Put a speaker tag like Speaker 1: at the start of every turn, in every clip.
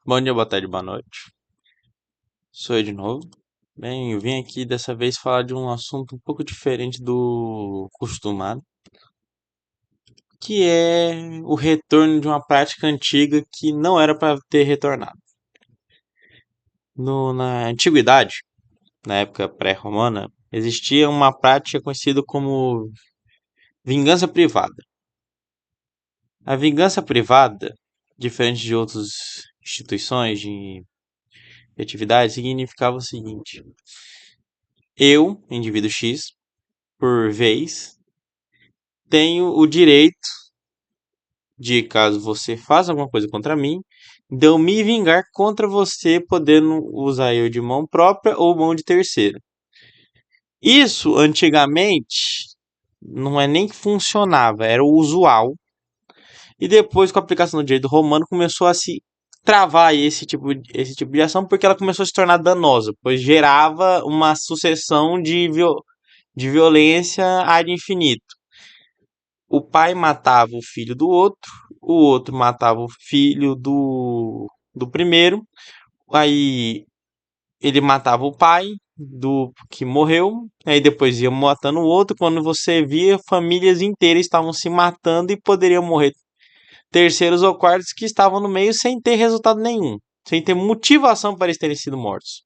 Speaker 1: Bom dia, boa tarde, boa noite. Sou eu de novo. Bem, eu vim aqui dessa vez falar de um assunto um pouco diferente do costumado, que é o retorno de uma prática antiga que não era para ter retornado. Na antiguidade, na época pré-romana, existia uma prática conhecida como vingança privada. A vingança privada, diferente de outras instituições de atividade, significava o seguinte: eu, indivíduo X, por vez, tenho o direito de, caso você faça alguma coisa contra mim, de eu me vingar contra você, podendo usar eu de mão própria ou mão de terceiro. Isso, antigamente, não é nem que funcionava, era o usual. E depois, com a aplicação do direito romano, começou a se travar esse tipo de ação, porque ela começou a se tornar danosa, pois gerava uma sucessão de violência ad infinito. O pai matava o filho do outro, o outro matava o filho do primeiro, aí ele matava o pai do que morreu, aí depois ia matando o outro. Quando você via, famílias inteiras estavam se matando e poderiam morrer terceiros ou quartos que estavam no meio sem ter resultado nenhum, sem ter motivação para eles terem sido mortos.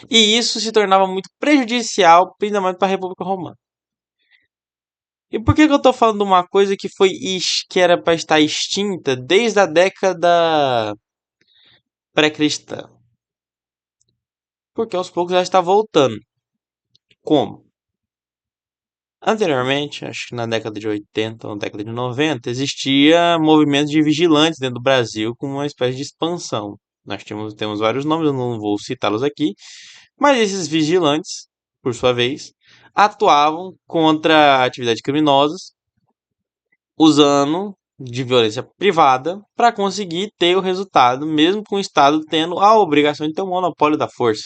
Speaker 1: E isso se tornava muito prejudicial, principalmente para a República Romana. E por que eu tô falando de uma coisa que que era para estar extinta desde a década pré-cristã? Porque aos poucos ela está voltando. Como? Anteriormente, acho que na década de 80 ou na década de 90, existia movimentos de vigilantes dentro do Brasil com uma espécie de expansão. Temos vários nomes, eu não vou citá-los aqui, mas esses vigilantes, por sua vez, atuavam contra atividades criminosas usando de violência privada para conseguir ter o resultado, mesmo com o Estado tendo a obrigação de ter o monopólio da força.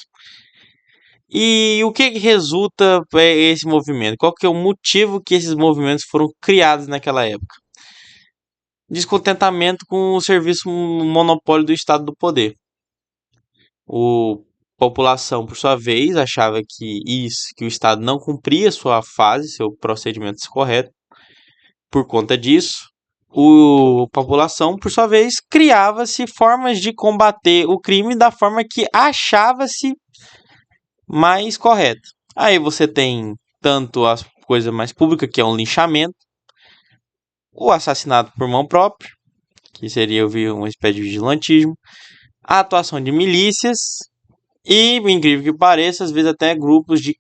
Speaker 1: E o que resulta esse movimento? Qual que é o motivo que esses movimentos foram criados naquela época? Descontentamento com o serviço monopólio do Estado do poder. A população, por sua vez, achava que o Estado não cumpria sua fase, seu procedimento correto. Por conta disso, a população, por sua vez, criava-se formas de combater o crime da forma que achava-se mais correta. Aí você tem tanto a coisa mais pública, que é um linchamento, o assassinato por mão própria, que seria eu vi uma espécie de vigilantismo, a atuação de milícias e, incrível que pareça, às vezes até grupos de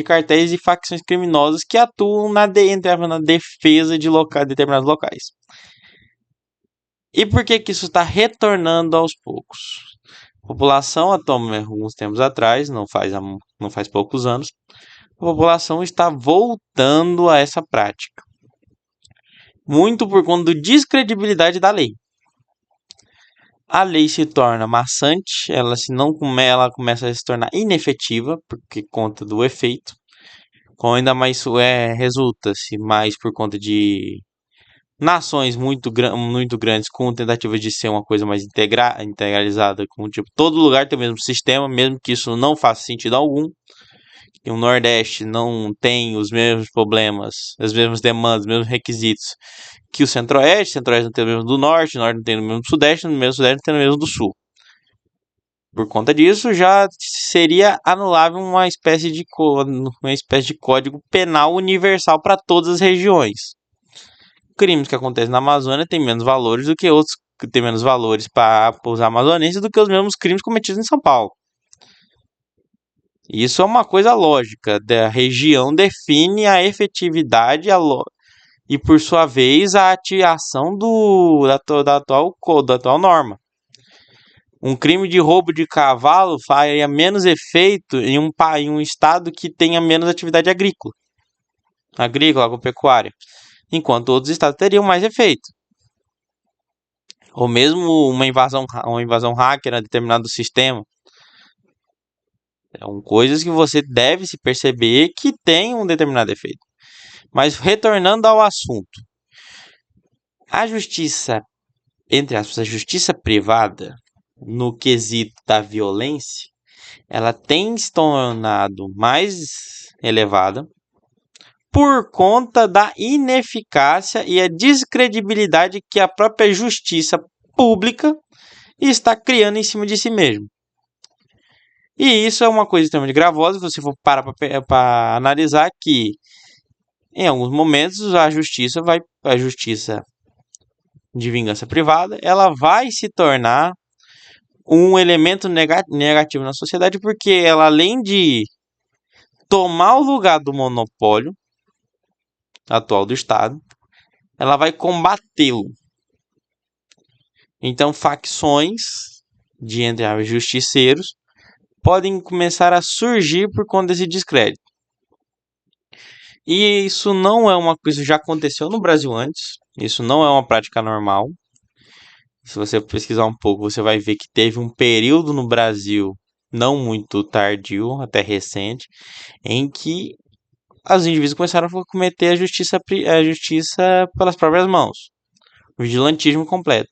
Speaker 1: cartéis e facções criminosas que atuam na defesa de determinados locais. E por que que isso está retornando aos poucos? A população, atualmente, alguns tempos atrás, não faz poucos anos, a população está voltando a essa prática. Muito por conta da descredibilidade da lei. A lei se torna maçante, ela começa a se tornar inefetiva, porque conta do efeito. Com ainda mais isso resulta-se mais por conta de nações muito grandes com tentativa de ser uma coisa mais integralizada, com tipo todo lugar tem o mesmo sistema, mesmo que isso não faça sentido algum. Que o Nordeste não tem os mesmos problemas, as mesmas demandas, os mesmos requisitos que o Centro-Oeste não tem o mesmo do Norte, o Norte não tem o mesmo do Sudeste, o mesmo Sudeste não tem o mesmo do Sul. Por conta disso, já seria anulável uma espécie de código penal universal para todas as regiões. Crimes que acontecem na Amazônia têm menos valores do que outros, têm menos valores para os amazonenses do que os mesmos crimes cometidos em São Paulo. Isso é uma coisa lógica. A região define a efetividade e, por sua vez, a atiação da atual norma. Um crime de roubo de cavalo faria menos efeito em um estado que tenha menos atividade agropecuária, enquanto outros estados teriam mais efeito. Ou mesmo uma invasão hacker a determinado sistema. São coisas que você deve se perceber que tem um determinado efeito. Mas retornando ao assunto, a justiça entre aspas, a justiça privada, no quesito da violência, ela tem se tornado mais elevada por conta da ineficácia e a descredibilidade que a própria justiça pública está criando em cima de si mesmo. E isso é uma coisa extremamente gravosa, se você for parar para analisar que em alguns momentos a justiça de vingança privada, ela vai se tornar um elemento negativo na sociedade, porque ela, além de tomar o lugar do monopólio atual do Estado, ela vai combatê-lo. Então, facções de, entre aspas, justiceiros podem começar a surgir por conta desse descrédito. E isso não é uma coisa que já aconteceu no Brasil antes. Isso não é uma prática normal. Se você pesquisar um pouco, você vai ver que teve um período no Brasil, não muito tardio, até recente, em que os indivíduos começaram a cometer a justiça pelas próprias mãos. Vigilantismo completo.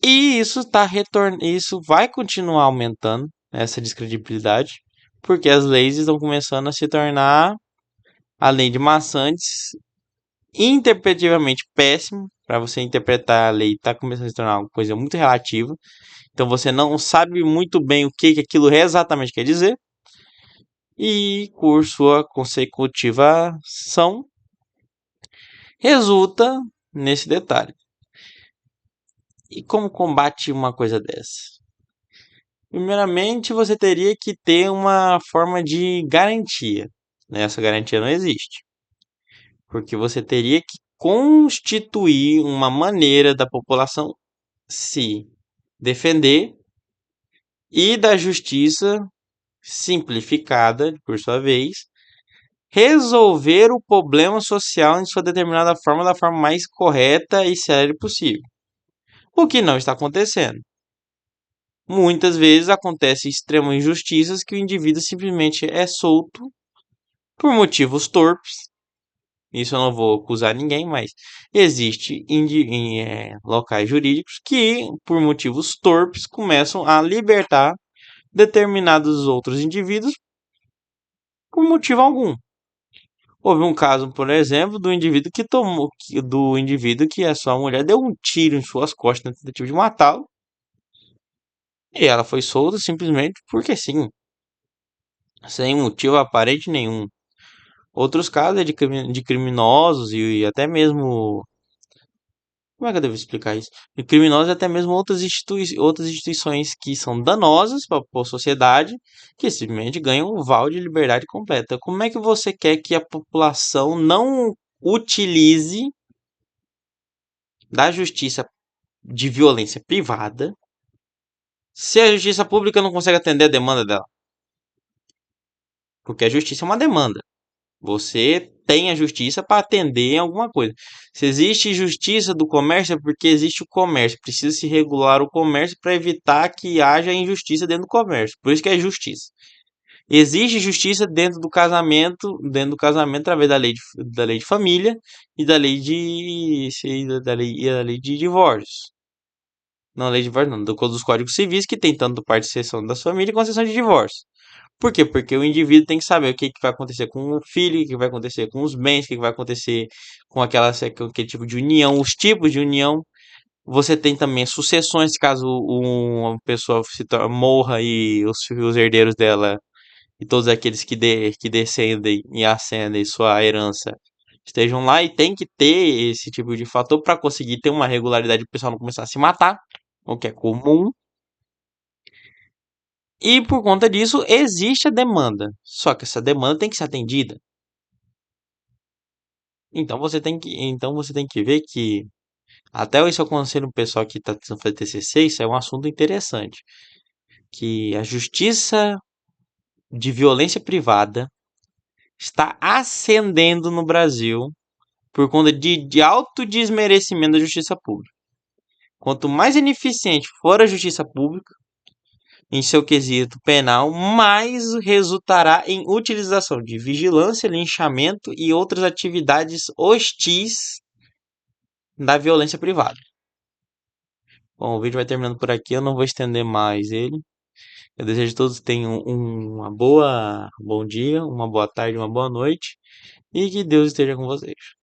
Speaker 1: E isso vai continuar aumentando essa descredibilidade, porque as leis estão começando a se tornar, além de maçantes, interpretativamente péssimo. Para você interpretar a lei, está começando a se tornar uma coisa muito relativa. Então você não sabe muito bem o que aquilo exatamente quer dizer. E por sua consecutiva ação, resulta nesse detalhe. E como combate uma coisa dessa? Primeiramente, você teria que ter uma forma de garantia. Essa garantia não existe. Porque você teria que constituir uma maneira da população se defender e da justiça simplificada, por sua vez, resolver o problema social em sua determinada forma da forma mais correta e séria possível. O que não está acontecendo. Muitas vezes acontecem extremas injustiças que o indivíduo simplesmente é solto por motivos torpes. Isso eu não vou acusar ninguém, mas existe locais jurídicos que, por motivos torpes, começam a libertar determinados outros indivíduos por motivo algum. Houve um caso, por exemplo, do indivíduo que a sua mulher deu um tiro em suas costas na tentativa de matá-lo. E ela foi solta simplesmente porque sim, sem motivo aparente nenhum. Outros casos é de criminosos e até mesmo. Como é que eu devo explicar isso? De criminosos e até mesmo outras instituições que são danosas para a sociedade, que simplesmente ganham um val de liberdade completa. Como é que você quer que a população não utilize da justiça de violência privada se a justiça pública não consegue atender a demanda dela? Porque a justiça é uma demanda. Você tem a justiça para atender em alguma coisa. Se existe justiça do comércio, é porque existe o comércio. Precisa se regular o comércio para evitar que haja injustiça dentro do comércio. Por isso que é justiça. Existe justiça dentro do casamento através da lei de família e da lei de divórcio. Não, lei de divórcio não, dos códigos civis que tem tanto parte de seção das famílias quanto seção de divórcio. Por quê? Porque o indivíduo tem que saber o que vai acontecer com o filho, o que vai acontecer com os bens, o que vai acontecer com aquele tipo de união, os tipos de união. Você tem também sucessões, caso uma pessoa morra e os herdeiros dela e todos aqueles que descendem e ascendem sua herança estejam lá, e tem que ter esse tipo de fator para conseguir ter uma regularidade, o pessoal não começar a se matar, o que é comum. E por conta disso existe a demanda. Só que essa demanda tem que ser atendida. Então você tem que ver que até isso eu aconselho o pessoal que está tentando fazer TCC, isso é um assunto interessante, que a justiça de violência privada está ascendendo no Brasil por conta de alto desmerecimento da justiça pública. Quanto mais ineficiente for a justiça pública, em seu quesito penal, mais resultará em utilização de vigilância, linchamento e outras atividades hostis da violência privada. Bom, o vídeo vai terminando por aqui, eu não vou estender mais ele. Eu desejo que todos tenham bom dia, uma boa tarde, uma boa noite e que Deus esteja com vocês.